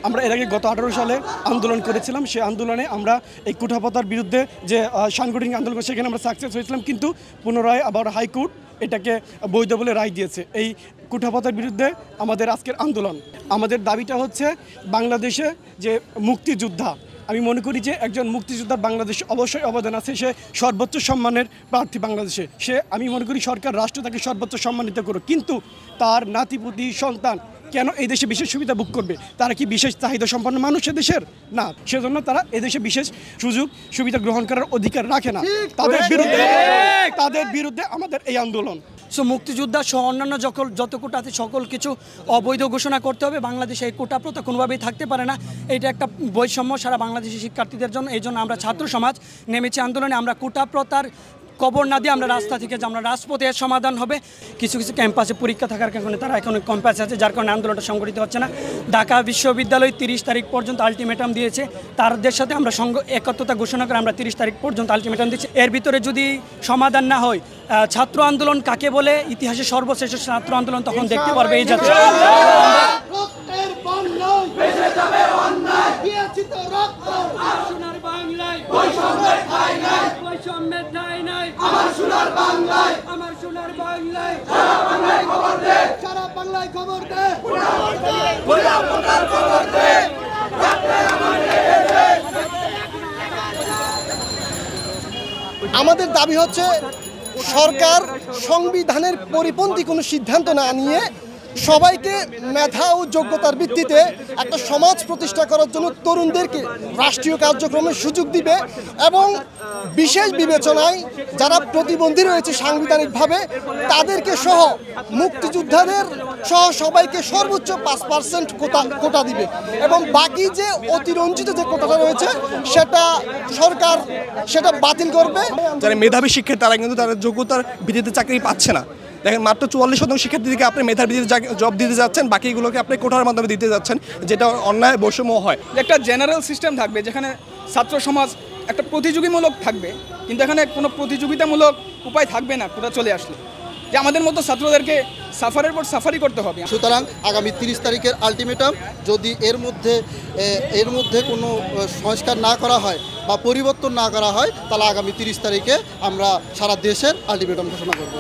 আমরা এর আগে গত 18 সালে আন্দোলন করেছিলাম। সেই আন্দোলনে আমরা এই কুঠাপতার বিরুদ্ধে যে সাংগঠনিক আন্দোলন সেখানে আমরা সাকসেস হয়েছিলাম, কিন্তু পুনরায় আবার হাইকোর্ট এটাকে বৈধ বলে রায় দিয়েছে। এই কুঠাপতার বিরুদ্ধে আমাদের আজকের আন্দোলন। আমাদের দাবিটা হচ্ছে বাংলাদেশে যে মুক্তিযোদ্ধা, আমি মনে করি যে একজন মুক্তিযোদ্ধার বাংলাদেশে অবশ্যই অবদান আছে। সে সর্বোচ্চ সম্মানের প্রার্থী বাংলাদেশে। আমি মনে করি সরকার রাষ্ট্র তাকে সর্বোচ্চ সম্মানিত করুক, কিন্তু তার নাতিপুতি সন্তান কেন এই দেশে বিশেষ সুবিধা ভোগ করবে? তারা কি বিশেষ চাহিদা সম্পন্ন মানুষ দেশের? না, সেজন্য তারা এদেশে বিশেষ সুযোগ সুবিধা গ্রহণ করার অধিকার রাখে না। তাদের বিরুদ্ধে আমাদের এই আন্দোলন। সো মুক্তিযোদ্ধা সহ অন্যান্য যত কোটা আছে সকল কিছু অবৈধ ঘোষণা করতে হবে। বাংলাদেশে এই কোটা প্রথা কোনোভাবেই থাকতে পারে না। এটা একটা বৈষম্য সারা বাংলাদেশি শিক্ষার্থীদের জন্য। এই জন্য আমরা ছাত্র সমাজ নেমেছি আন্দোলনে। আমরা কোটা প্রথার কবর না দিয়ে আমরা রাস্তা থেকে যে আমরা রাজপথে সমাধান হবে। কিছু কিছু ক্যাম্পাসে পরীক্ষা থাকার কারণে তারা এখন ক্যাম্পাসে আছে, যার কারণে আন্দোলনটা সংগঠিত হচ্ছে না। ঢাকা বিশ্ববিদ্যালয় 30 তারিখ পর্যন্ত আলটিমেটাম দিয়েছে। তাদের সাথে আমরা একত্রতা ঘোষণা করে আমরা 30 তারিখ পর্যন্ত আলটিমেটাম দিচ্ছি। এর ভিতরে যদি সমাধান না হয়, ছাত্র আন্দোলন কাকে বলে ইতিহাসে সর্বশ্রেষ্ঠ ছাত্র আন্দোলন তখন দেখতে পারবে এই জাতি। আমাদের দাবি হচ্ছে সরকার সংবিধানের পরিপন্থী কোনো সিদ্ধান্ত না নিয়ে সবাইকে মেধা ও যোগ্যতার ভিত্তিতে একটা সমাজ প্রতিষ্ঠা করার জন্য তরুণদেরকে রাষ্ট্রীয় কার্যক্রমে সুযোগ দিবে এবং বিশেষ বিবেচনায় যারা প্রতিবন্ধী রয়েছে সাংবিধানিকভাবে তাদেরকে সহ মুক্তিযোদ্ধাদের সহ সবাইকে সর্বোচ্চ 5% কোটা দিবে এবং বাকি যে অতিরঞ্জিত যে কোটাটা রয়েছে সেটা সরকার সেটা বাতিল করবে। যারা মেধাবী শিক্ষার্থী তারা কিন্তু তাদের যোগ্যতার ভিত্তিতে চাকরি পাচ্ছে না। দেখেন, মাত্র 44% শিক্ষার্থীদেরকে আপনি মেধার ভিত্তিতে জব দিতে যাচ্ছেন, বাকিগুলোকে আপনি কোটার মাধ্যমে দিতে যাচ্ছেন, যেটা অন্যায় বৈষম্য হয়। একটা জেনারেল সিস্টেম থাকবে যেখানে ছাত্র সমাজ একটা প্রতিযোগীমূলক থাকবে, কিন্তু এখানে কোনো প্রতিযোগিতামূলক উপায় থাকবে না কোটা চলে আসলে, যে আমাদের মতো ছাত্রদেরকে সাফারের পর সাফারি করতে হবে। সুতরাং আগামী 30 তারিখের আলটিমেটাম যদি এর মধ্যে কোনো সংস্কার না করা হয় বা পরিবর্তন না করা হয়, তাহলে আগামী 30 তারিখে আমরা সারা দেশের আলটিমেটাম ঘোষণা করব।